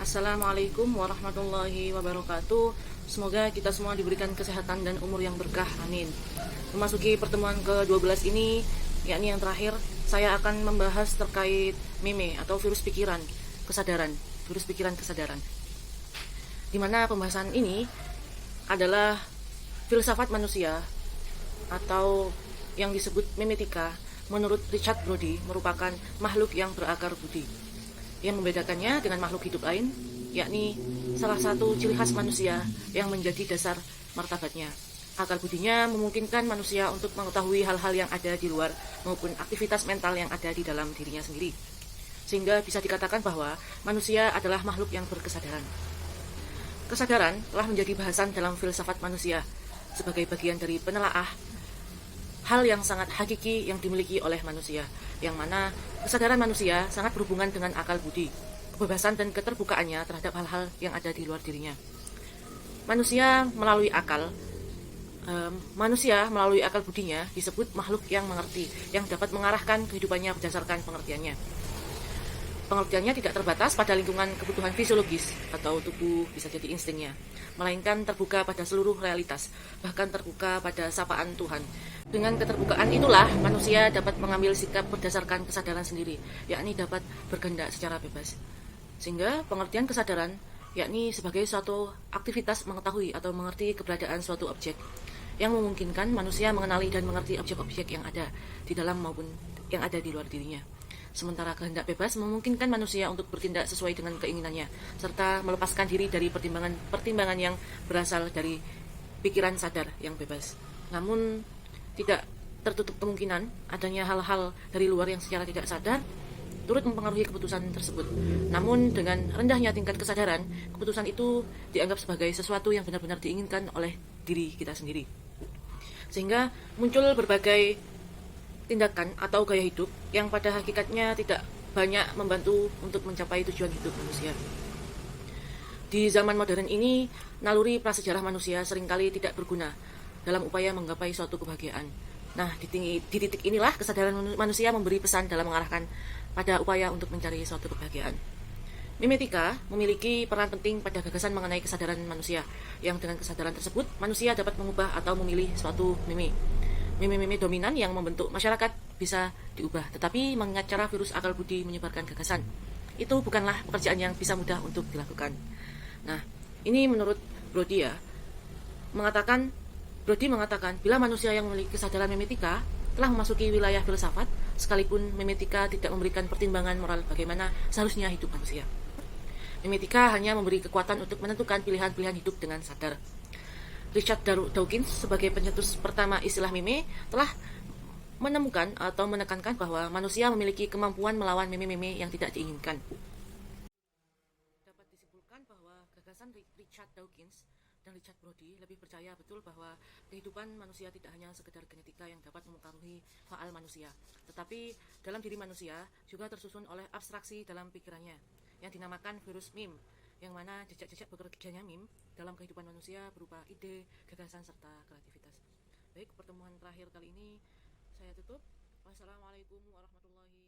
Assalamualaikum warahmatullahi wabarakatuh. Semoga kita semua diberikan kesehatan dan umur yang berkah, amin. Memasuki pertemuan ke-12 ini, yakni yang terakhir, saya akan membahas terkait meme atau virus pikiran kesadaran. Virus pikiran kesadaran, di mana pembahasan ini adalah filsafat manusia atau yang disebut memetika. Menurut Richard Brody, merupakan makhluk yang berakar budi. Yang membedakannya dengan makhluk hidup lain, yakni salah satu ciri khas manusia yang menjadi dasar martabatnya. Akal budinya memungkinkan manusia untuk mengetahui hal-hal yang ada di luar maupun aktivitas mental yang ada di dalam dirinya sendiri. Sehingga bisa dikatakan bahwa manusia adalah makhluk yang berkesadaran. Kesadaran telah menjadi bahasan dalam filsafat manusia sebagai bagian dari penelaah hal yang sangat hakiki yang dimiliki oleh manusia, yang mana kesadaran manusia sangat berhubungan dengan akal budi, kebebasan dan keterbukaannya terhadap hal-hal yang ada di luar dirinya. Manusia melalui akal budinya disebut makhluk yang mengerti, yang dapat mengarahkan kehidupannya berdasarkan pengertiannya. Pengertiannya tidak terbatas pada lingkungan kebutuhan fisiologis atau tubuh, bisa jadi instingnya, melainkan terbuka pada seluruh realitas, bahkan terbuka pada sapaan Tuhan. Dengan keterbukaan itulah manusia dapat mengambil sikap berdasarkan kesadaran sendiri, yakni dapat berkehendak secara bebas. Sehingga pengertian kesadaran yakni sebagai suatu aktivitas mengetahui atau mengerti keberadaan suatu objek yang memungkinkan manusia mengenali dan mengerti objek-objek yang ada di dalam maupun yang ada di luar dirinya. Sementara kehendak bebas memungkinkan manusia untuk bertindak sesuai dengan keinginannya, serta melepaskan diri dari pertimbangan yang berasal dari pikiran sadar yang bebas. Namun, tidak tertutup kemungkinan adanya hal-hal dari luar yang secara tidak sadar turut mempengaruhi keputusan tersebut. Namun, dengan rendahnya tingkat kesadaran, keputusan itu dianggap sebagai sesuatu yang benar-benar diinginkan oleh diri kita sendiri. Sehingga muncul berbagai tindakan atau gaya hidup yang pada hakikatnya tidak banyak membantu untuk mencapai tujuan hidup manusia. Di zaman modern ini, naluri prasejarah manusia seringkali tidak berguna dalam upaya menggapai suatu kebahagiaan. Nah, di titik inilah kesadaran manusia memberi pesan dalam mengarahkan pada upaya untuk mencari suatu kebahagiaan. Memetika memiliki peran penting pada gagasan mengenai kesadaran manusia, yang dengan kesadaran tersebut, manusia dapat mengubah atau memilih suatu meme dominan yang membentuk masyarakat bisa diubah, tetapi mengingat cara virus akal budi menyebarkan gagasan, itu bukanlah pekerjaan yang bisa mudah untuk dilakukan. Nah, ini menurut Brody mengatakan bila manusia yang memiliki kesadaran memetika telah memasuki wilayah filsafat, sekalipun memetika tidak memberikan pertimbangan moral bagaimana seharusnya hidup manusia. Memetika hanya memberi kekuatan untuk menentukan pilihan-pilihan hidup dengan sadar. Richard Dawkins sebagai pencetus pertama istilah meme telah menemukan atau menekankan bahwa manusia memiliki kemampuan melawan meme-meme yang tidak diinginkan. Dapat disimpulkan bahwa gagasan Richard Dawkins dan Richard Brody lebih percaya betul bahwa kehidupan manusia tidak hanya sekedar genetika yang dapat mempengaruhi faal manusia, tetapi dalam diri manusia juga tersusun oleh abstraksi dalam pikirannya yang dinamakan virus meme, yang mana jejak-jejak bekerjanya meme dalam kehidupan manusia berupa ide, gagasan, serta kreativitas. Baik, pertemuan terakhir kali ini saya tutup. Wassalamualaikum warahmatullahi wabarakatuh.